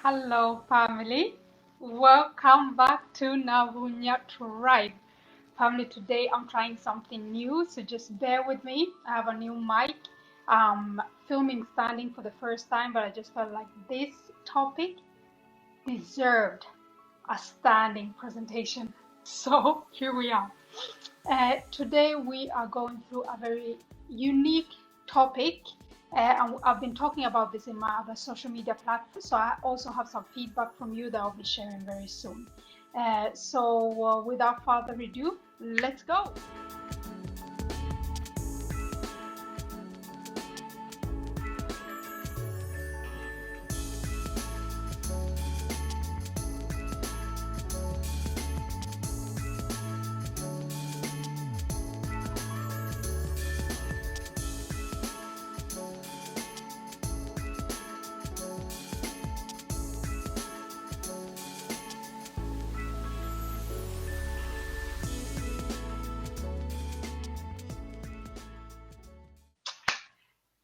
Hello, family. Welcome back to Nabunya Talks I. Family, today I'm trying something new, so just bear with me. I have a new mic. Filming standing for the first time, but I just felt like this topic deserved a standing presentation. So here we are. Today we are going through a very unique topic, and I've been talking about this in my other social media platforms. So I also have some feedback from you that I'll be sharing very soon. Without further ado, let's go.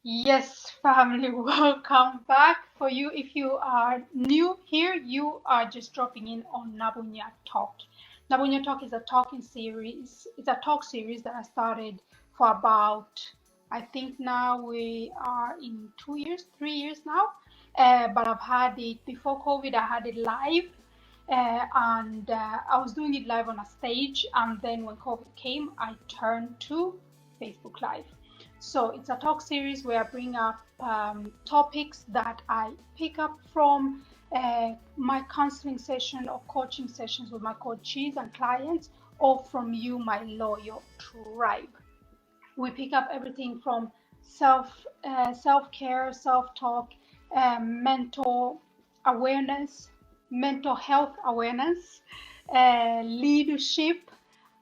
Yes, family, welcome back. For you, if you are new here, you are just dropping in on Nabunya Talk. Nabunya Talk is a talking series. It's a talk series that I started for about, I think now we are in 2 years, 3 years now. But I've had it before COVID. I had it live, and I was doing it live on a stage. And then when COVID came, I turned to Facebook Live. So it's a talk series where I bring up topics that I pick up from my counseling session or coaching sessions with my coaches and clients, or from you, my loyal tribe. We pick up everything from self-care, self-talk, mental awareness, mental health awareness, leadership,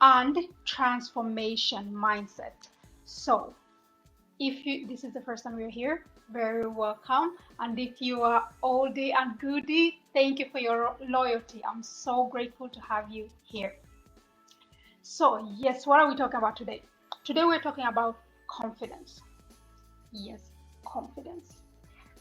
and transformation mindset. So if you this is the first time you're here, very welcome. And if you are oldie and goodie, thank you for your loyalty. I'm so grateful to have you here. So yes, what are we talking about today? Today we're talking about confidence. Yes, confidence.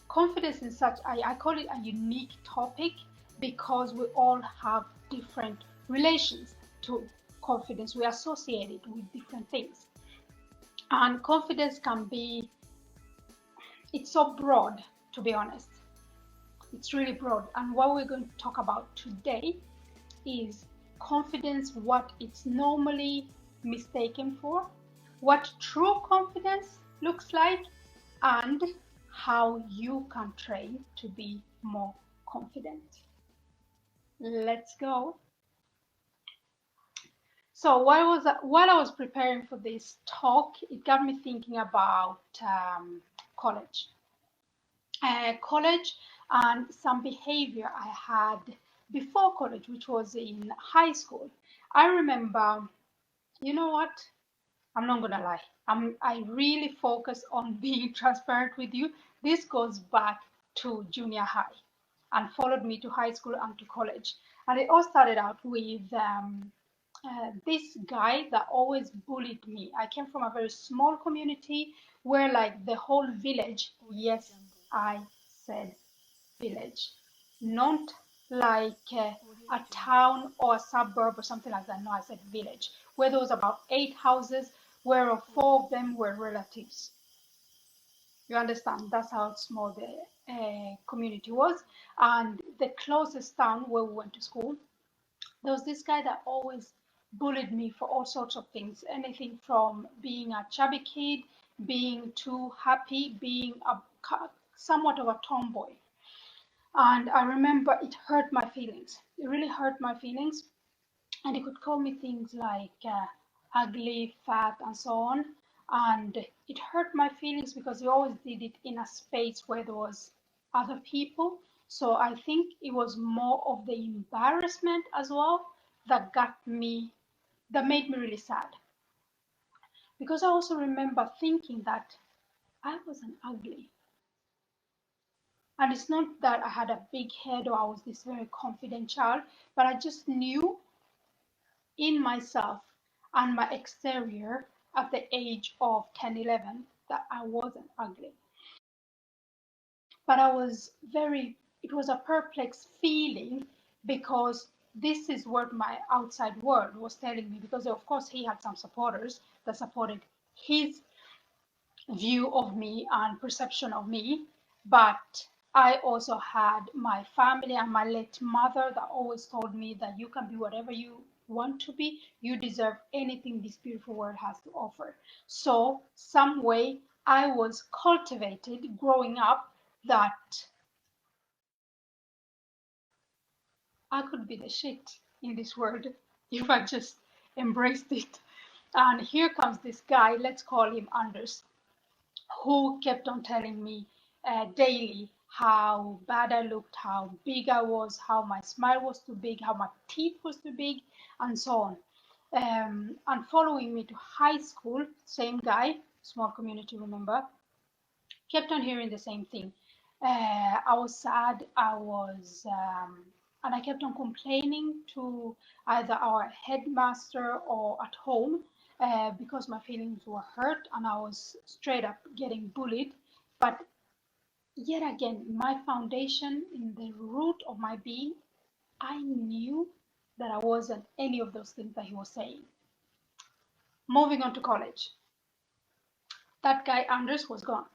Confidence is such I call it a unique topic because we all have different relations to confidence. We associate it with different things. And confidence can be, it's so broad, to be honest. It's really broad. And what we're going to talk about today is confidence, what it's normally mistaken for, what true confidence looks like, and how you can train to be more confident. Let's go. So while I was preparing for this talk, it got me thinking about college. College and some behavior I had before college, which was in high school. I remember, you know what? I'm not gonna lie. I really focus on being transparent with you. This goes back to junior high and followed me to high school and to college. And it all started out with this guy that always bullied me. I came from a very small community where, like, the whole village, yes, I said village, not like a town or a suburb or something like that. No, I said village, where there was about 8 houses, where 4 of them were relatives. You understand? That's how small the community was. And the closest town where we went to school, there was this guy that always bullied me for all sorts of things, anything from being a chubby kid, being too happy, being somewhat of a tomboy. And I remember it hurt my feelings. It really hurt my feelings. And he could call me things like ugly, fat, and so on. And it hurt my feelings because he always did it in a space where there was other people. So I think it was more of the embarrassment as well that that made me really sad. Because I also remember thinking that I wasn't ugly. And it's not that I had a big head or I was this very confident child, but I just knew in myself and my exterior at the age of 10, 11 that I wasn't ugly. But I was very it was a perplexed feeling, because this is what my outside world was telling me, because of course he had some supporters that supported his view of me and perception of me. But I also had my family and my late mother that always told me that you can be whatever you want to be. You deserve anything this beautiful world has to offer. So, some way, I was cultivated growing up that I could be the shit in this world if I just embraced it. And here comes this guy, let's call him Anders, who kept on telling me daily how bad I looked, how big I was, how my smile was too big, how my teeth was too big, and so on. And following me to high school, same guy, small community, remember, kept on hearing the same thing. I was sad, and I kept on complaining to either our headmaster or at home, because my feelings were hurt and I was straight up getting bullied. But yet again, my foundation, in the root of my being, I knew that I wasn't any of those things that he was saying. Moving on to college, that guy Anders was gone.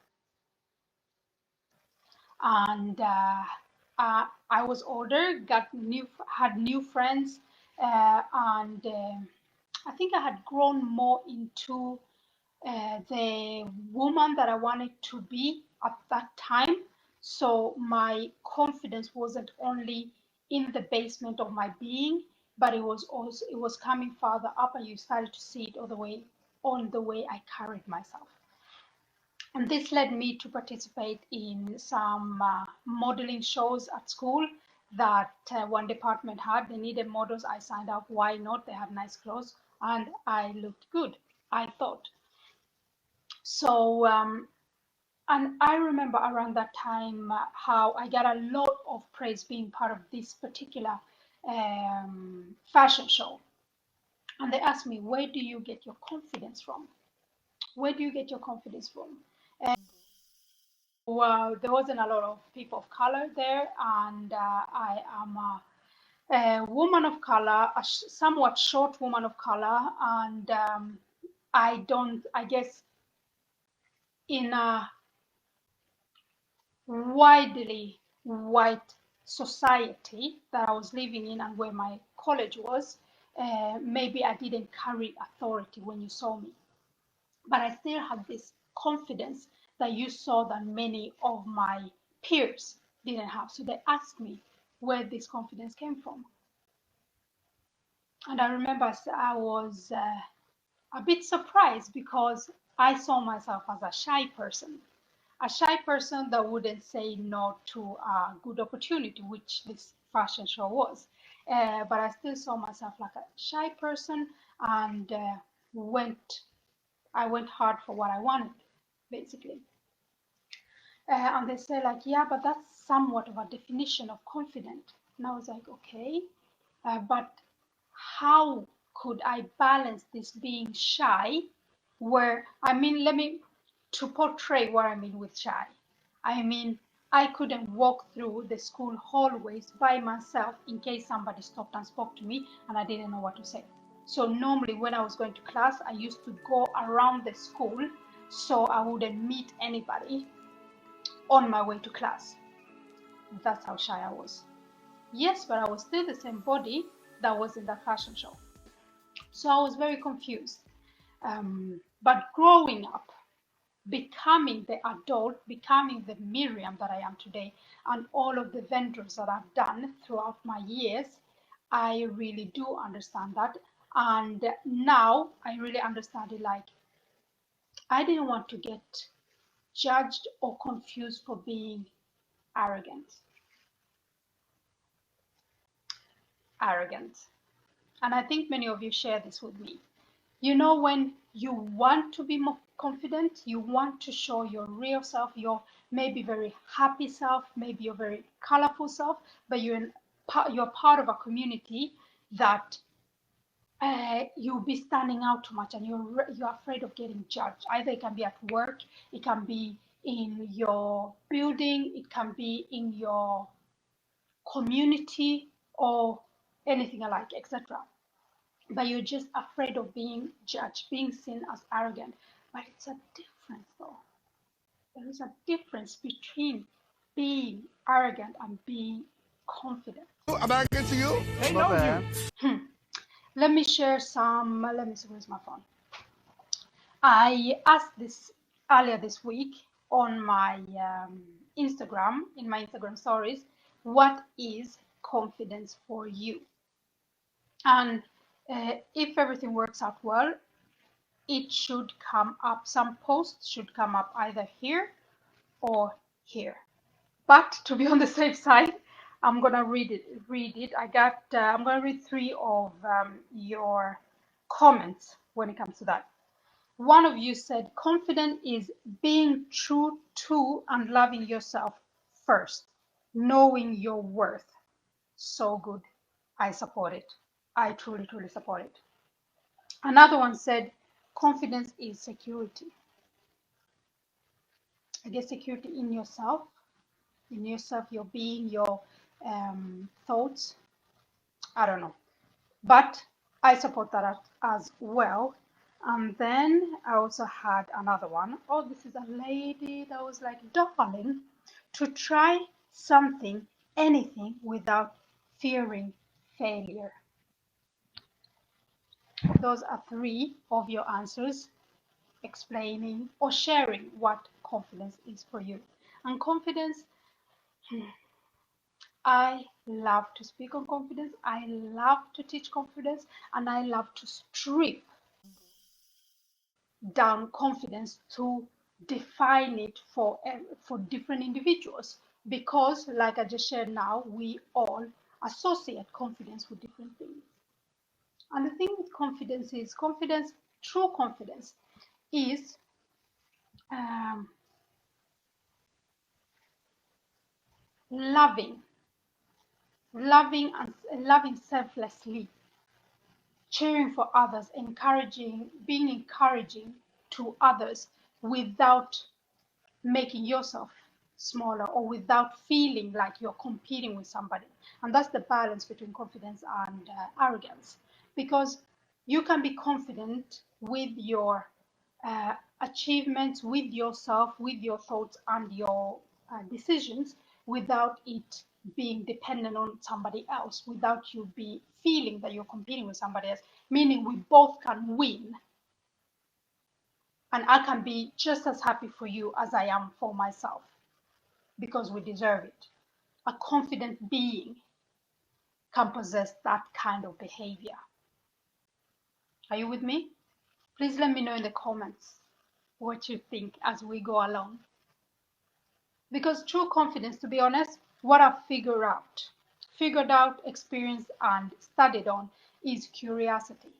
And I was older, had new friends, and I think I had grown more into the woman that I wanted to be at that time. So my confidence wasn't only in the basement of my being, but it was coming farther up, and you started to see it all the way on the way I carried myself. And this led me to participate in some modeling shows at school that one department had. They needed models. I signed up. Why not? They had nice clothes and I looked good, I thought. So, and I remember around that time how I got a lot of praise being part of this particular fashion show. And they asked me, where do you get your confidence from? Where do you get your confidence from? Well, there wasn't a lot of people of color there, and I am a woman of color, a somewhat short woman of color, and I don't, I guess, in a widely white society that I was living in and where my college was, maybe I didn't carry authority when you saw me. But I still had this confidence that you saw that many of my peers didn't have. So they asked me where this confidence came from. And I remember I was a bit surprised because I saw myself as a shy person that wouldn't say no to a good opportunity, which this fashion show was. But I still saw myself like a shy person, and went I went hard for what I wanted, basically. And they say like, yeah, but that's somewhat of a definition of confident. And I was like, okay, but how could I balance this being shy, where, I mean, let me, to portray what I mean with shy. I mean, I couldn't walk through the school hallways by myself in case somebody stopped and spoke to me and I didn't know what to say. So normally when I was going to class, I used to go around the school so I wouldn't meet anybody on my way to class. That's how shy I was. Yes, but I was still the same body that was in that fashion show. So I was very confused. But growing up, becoming the adult, becoming the Miriam that I am today, and all of the ventures that I've done throughout my years, I really do understand that. And now I really understand it, like, I didn't want to get judged or confused for being arrogant. Arrogant. And I think many of you share this with me. You know, when you want to be more confident, you want to show your real self, your maybe very happy self, maybe your very colorful self, but you're part of a community that you'll be standing out too much, and you're afraid of getting judged. Either it can be at work, it can be in your building, it can be in your community or anything alike, etc. But you're just afraid of being judged, being seen as arrogant. But it's a difference, though. There is a difference between being arrogant and being confident. I'm not good to you. They know you. Let me share some. Let me see, where's my phone? I asked this earlier this week on my Instagram, in my Instagram stories, what is confidence for you? And if everything works out well, it should come up. Some posts should come up either here or here. But to be on the safe side, I'm gonna read it. I'm gonna read three of your comments when it comes to that. One of you said, confident is being true to and loving yourself first, knowing your worth. So good. I support it. I truly, truly support it. Another one said, confidence is security. I guess security in yourself, your being, your thoughts. I don't know. But I support that as well. And then I also had another one. Oh, this is a lady that was like, darling, to try something, anything without fearing failure. Those are three of your answers explaining or sharing what confidence is for you. And confidence, I love to speak on confidence. I love to teach confidence, and I love to strip down confidence to define it for different individuals, because like I just shared now, we all associate confidence with different things. And the thing with confidence is true confidence is um, loving loving selflessly, cheering for others, being encouraging to others without making yourself smaller or without feeling like you're competing with somebody. And that's the balance between confidence and arrogance, because you can be confident with your achievements, with yourself, with your thoughts and your decisions, without it being dependent on somebody else, without you be feeling that you're competing with somebody else, meaning we both can win, and I can be just as happy for you as I am for myself, because we deserve it. A confident being can possess that kind of behavior. Are you with me? Please let me know in the comments what you think as we go along. Because true confidence, to be honest, what I've figured out, experienced, and studied on is curiosity.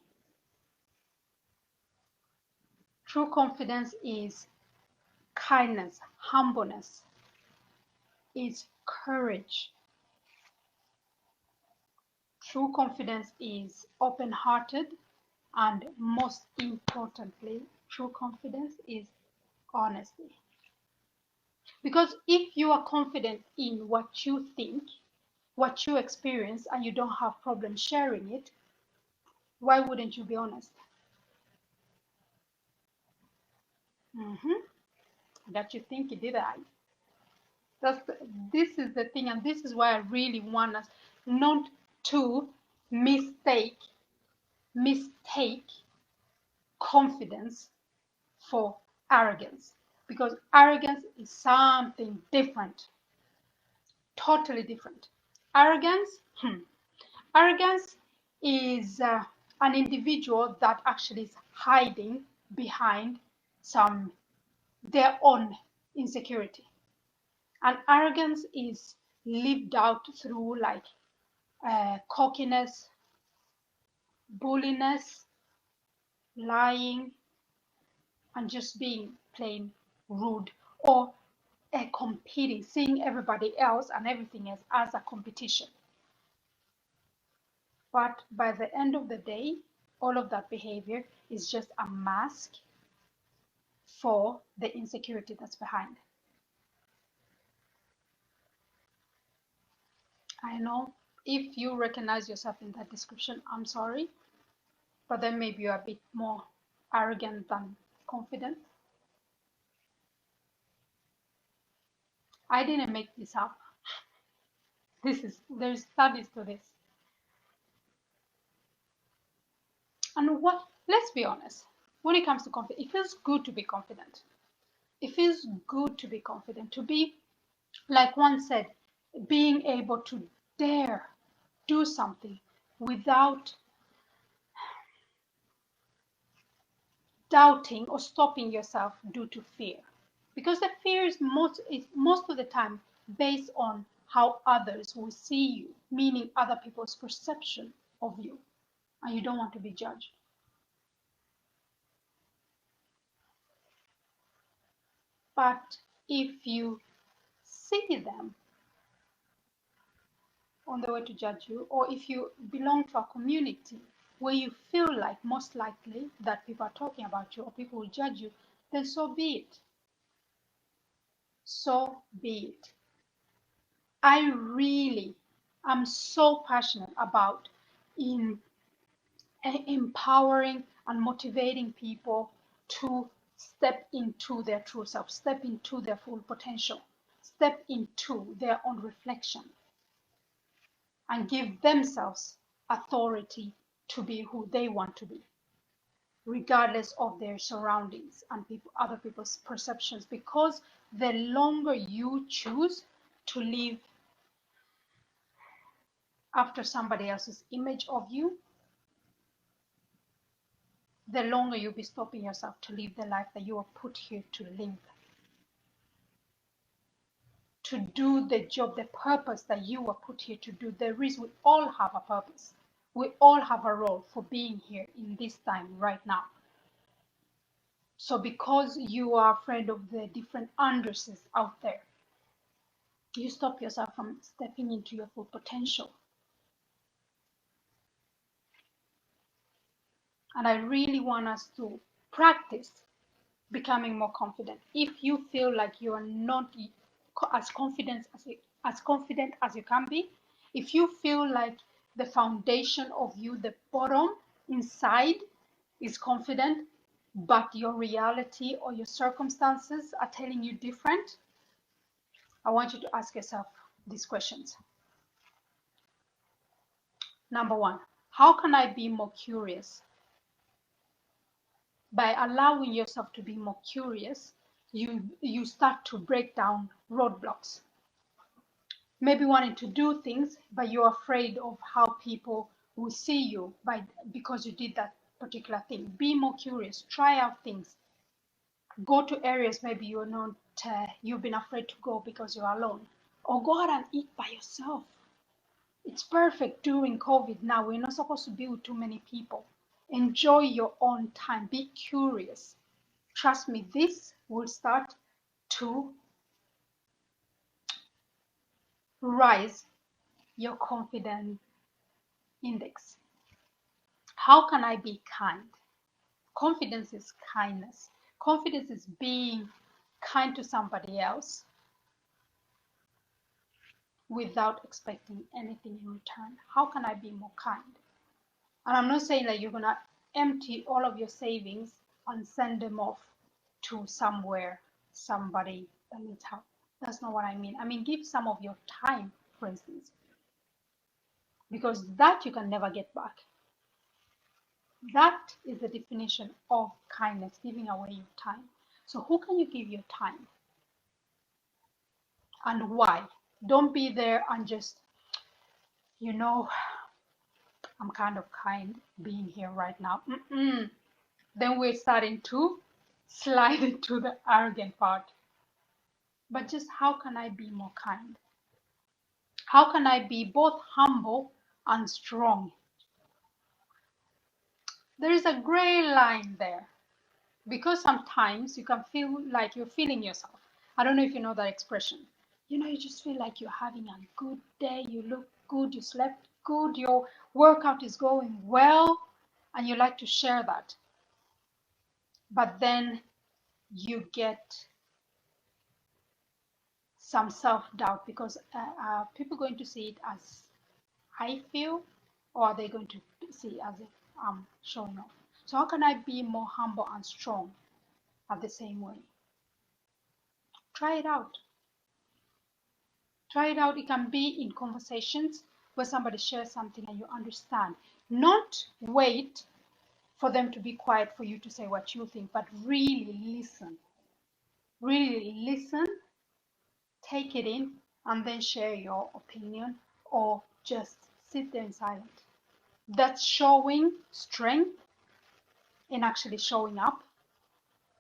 True confidence is kindness, humbleness, is courage. True confidence is open-hearted, and most importantly, true confidence is honesty. Because if you are confident in what you think, what you experience, and you don't have problem sharing it, why wouldn't you be honest? That you think, did I? This is the thing, and this is why I really want us not to mistake confidence for arrogance, because arrogance is something different, totally different. Arrogance is an individual that actually is hiding behind their own insecurity, and arrogance is lived out through like cockiness, bulliness, lying, and just being plain rude, or competing, seeing everybody else and everything else as a competition. But by the end of the day, all of that behavior is just a mask for the insecurity that's behind. I know if you recognize yourself in that description, I'm sorry, but then maybe you're a bit more arrogant than confident. I didn't make this up. There's studies to this. And let's be honest, when it comes to confidence, it feels good to be confident. It feels good to be confident, to be, like one said, being able to dare do something without doubting or stopping yourself due to fear. Because the fear is most of the time based on how others will see you, meaning other people's perception of you, and you don't want to be judged. But if you see them on the way to judge you, or if you belong to a community where you feel like most likely that people are talking about you or people will judge you, then so be it. So be it. I really am so passionate about in empowering and motivating people to step into their true self, step into their full potential, step into their own reflection, and give themselves authority to be who they want to be, regardless of their surroundings and other people's perceptions. Because the longer you choose to live after somebody else's image of you, the longer you'll be stopping yourself to live the life that you are put here to live, to do the job, the purpose that you were put here to do. There is, we all have a purpose. We all have a role for being here in this time right now. So because you are afraid of the different unders out there, you stop yourself from stepping into your full potential. And I really want us to practice becoming more confident. If you feel like you are not as confident as you can be, if you feel like the foundation of you, the bottom inside, is confident, but your reality or your circumstances are telling you different, I want you to ask yourself these questions. Number one, how can I be more curious? By allowing yourself to be more curious, you start to break down roadblocks. Maybe wanting to do things, but you're afraid of how people will see you because you did that particular thing. Be more curious. Try out things. Go to areas maybe you've been afraid to go because you're alone. Or go out and eat by yourself. It's perfect during COVID now. We're not supposed to be with too many people. Enjoy your own time. Be curious. Trust me, this will start to rise your confidence index. How can I be kind? Confidence is kindness. Confidence is being kind to somebody else without expecting anything in return. How can I be more kind? And I'm not saying that you're going to empty all of your savings and send them off to somebody that needs help. That's not what I mean. I mean, give some of your time, for instance, because that you can never get back. That is the definition of kindness, giving away your time. So who can you give your time? And why? Don't be there and just, I'm kind of kind being here right now. Then we're starting to slide into the arrogant part. But just how can I be more kind? How can I be both humble and strong? There is a gray line there, because sometimes you can feel like you're feeling yourself. I don't know if you know that expression. You just feel like you're having a good day, you look good, you slept good, your workout is going well, and you like to share that. But then you get some self-doubt because people are going to see it as I feel, or are they going to see as if I'm showing off? So how can I be more humble and strong at the same way? Try it out. Try it out. It can be in conversations where somebody shares something and you understand. Not wait for them to be quiet for you to say what you think, but really listen. Really listen, take it in, and then share your opinion or just sit there in silence. That's showing strength in actually showing up,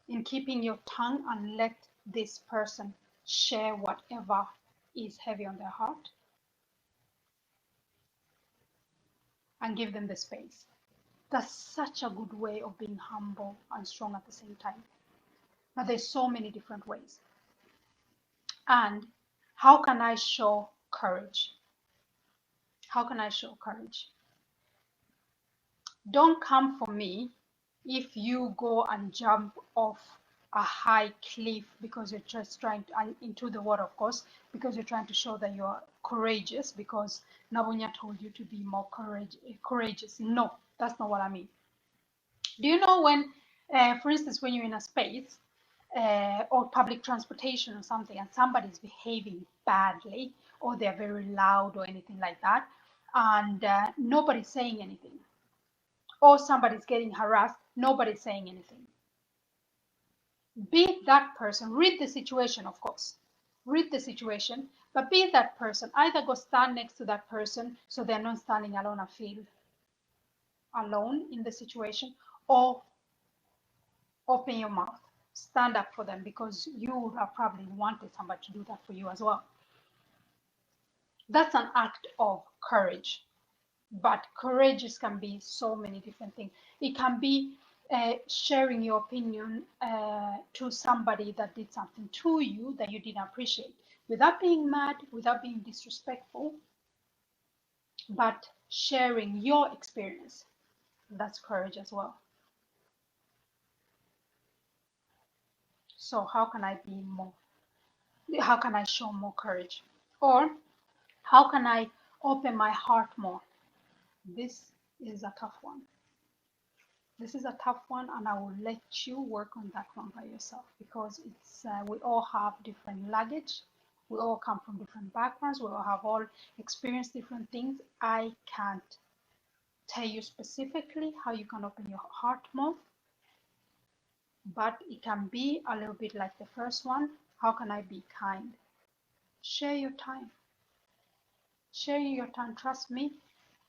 in keeping your tongue and let this person share whatever is heavy on their heart and give them the space. That's such a good way of being humble and strong at the same time. But there's so many different ways. And how can I show courage? How can I show courage? Don't come for me if you go and jump off a high cliff because you're just trying to, into the water, of course, because you're trying to show that you're courageous because Nabunya told you to be more courageous. No, that's not what I mean. Do you know when, for instance, when you're in a space or public transportation or something and somebody's behaving badly or they're very loud or anything like that, and nobody's saying anything, or somebody's getting harassed, nobody's saying anything. Be that person, read the situation, of course. Read the situation, but be that person. Either go stand next to that person so they're not standing alone and feel alone in the situation, or open your mouth. Stand up for them because you would have probably wanted somebody to do that for you as well. That's an act of courage. But courageous can be so many different things. It can be sharing your opinion to somebody that did something to you that you didn't appreciate, without being mad, without being disrespectful, but sharing your experience. That's courage as well. So how can I be more? How can I show more courage? Or how can I open my heart more? This is a tough one. This is a tough one, and I will let you work on that one by yourself because it's we all have different luggage. We all come from different backgrounds. We all experienced different things. I can't tell you specifically how you can open your heart more, but it can be a little bit like the first one. How can I be kind? Share your time. Sharing your time, trust me,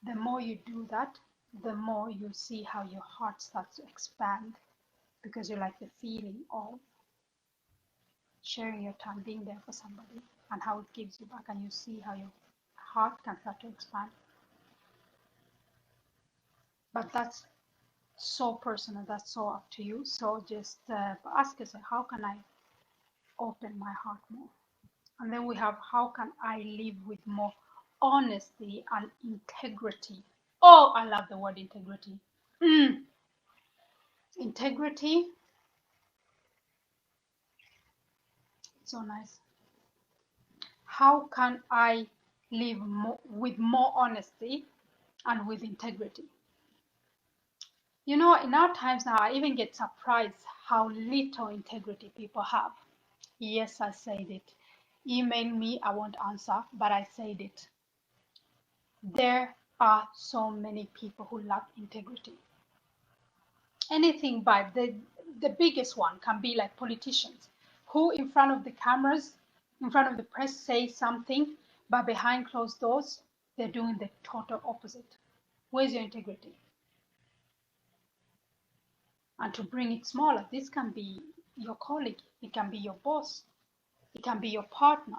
the more you do that, the more you see how your heart starts to expand because you like the feeling of sharing your time, being there for somebody, and how it gives you back, and you see how your heart can start to expand. But that's so personal, that's so up to you. So just ask yourself, how can I open my heart more? And then we have, how can I live with more honesty and integrity? Oh, I love the word integrity. Integrity, so nice. How can I live with more honesty and with integrity? You know, in our times now, I even get surprised how little integrity people have. Yes, I said it. Email me, I won't answer, but I said it. There are so many people who lack integrity. Anything but the biggest one can be like politicians who in front of the cameras, in front of the press say something, but behind closed doors, they're doing the total opposite. Where's your integrity? And to bring it smaller, this can be your colleague, it can be your boss, it can be your partner,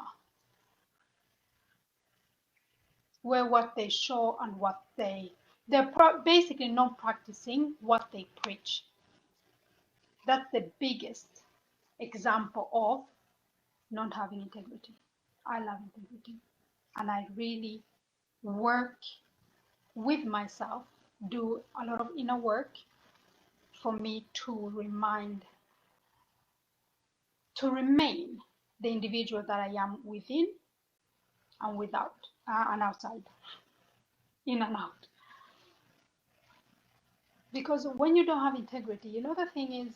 where what they show and what they're basically not practicing what they preach. That's the biggest example of not having integrity. I love integrity, and I really work with myself, do a lot of inner work for me to remain the individual that I am within and without and outside. in and out. Because when you don't have integrity, the thing is,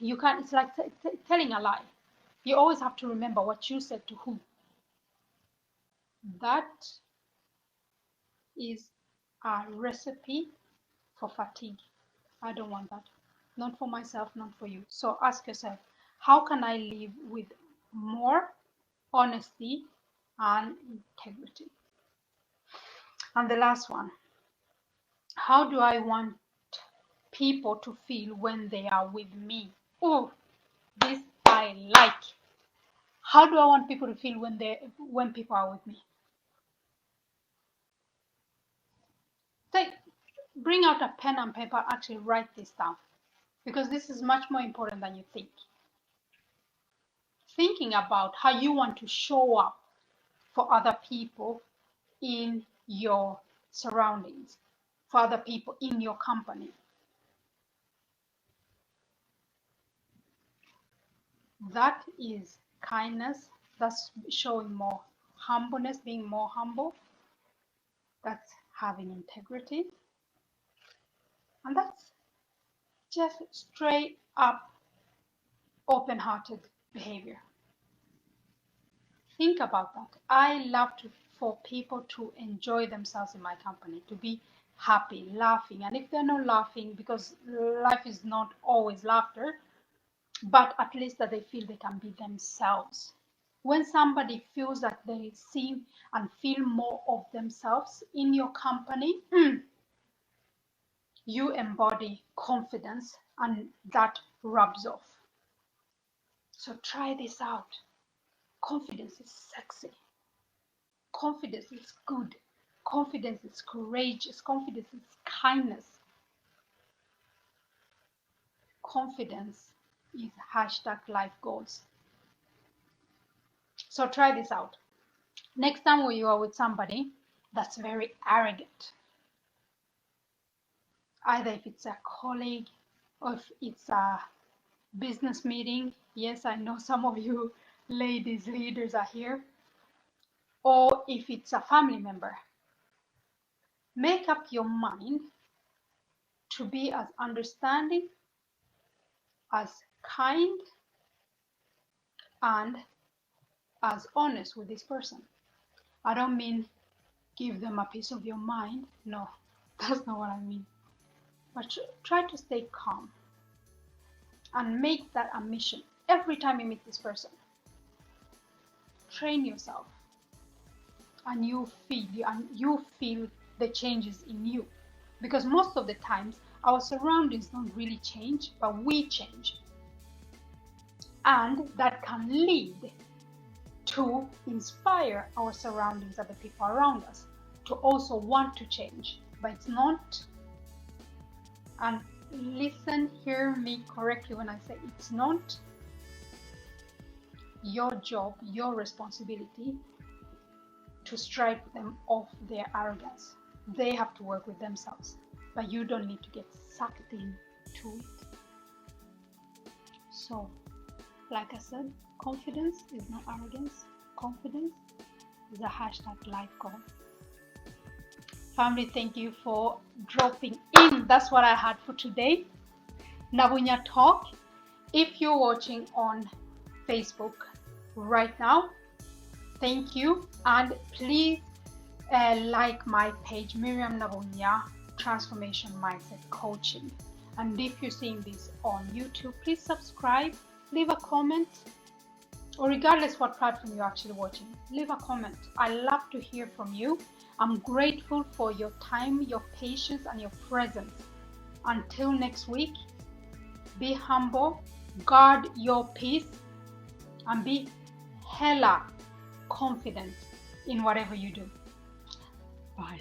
you can't, it's like telling a lie. You always have to remember what you said to who. That is a recipe for fatigue. I don't want that. Not for myself, not for you. So ask yourself, how can I live with more honesty and integrity? And the last one, how do I want people to feel when they are with me? Oh, this I like. How do I want people to feel when people are with me? Bring out a pen and paper, actually write this down, because this is much more important than you think. Thinking about how you want to show up for other people in your surroundings, for other people in your company. That is kindness. That's showing more humbleness, being more humble. That's having integrity. And that's just straight up open-hearted behavior. Think about that. I love for people to enjoy themselves in my company, to be happy, laughing. And if they're not laughing, because life is not always laughter, but at least that they feel they can be themselves. When somebody feels that they see and feel more of themselves in your company, you embody confidence, and that rubs off. So try this out. Confidence is sexy. Confidence is good. Confidence is courageous. Confidence is kindness. Confidence is #life goals. So try this out. Next time when you are with somebody that's very arrogant, either if it's a colleague or if it's a business meeting, yes, I know some of you ladies leaders are here, or if it's a family member, make up your mind to be as understanding, as kind, and as honest with this person. I don't mean give them a piece of your mind. No, that's not what I mean. But try to stay calm and make that a mission every time you meet this person. Train yourself, and you feel the changes in you, because most of the times our surroundings don't really change, but we change, and that can lead to inspire our surroundings and the people around us to also want to change. But it's not, and listen, hear me correctly when I say it's not your job, your responsibility to strike them off their arrogance. They have to work with themselves, but you don't need to get sucked into it. So, like I said, confidence is not arrogance. Confidence is a #life goal. Family, thank you for dropping in. That's what I had for today. Nabunya Talk. If you're watching on Facebook right now, thank you. And please like my page, Miriam Nabunya Transformation Mindset Coaching. And if you're seeing this on YouTube, please subscribe, leave a comment, or regardless what platform you're actually watching, leave a comment. I love to hear from you. I'm grateful for your time, your patience, and your presence. Until next week, be humble, guard your peace, and be hella confident in whatever you do. Bye.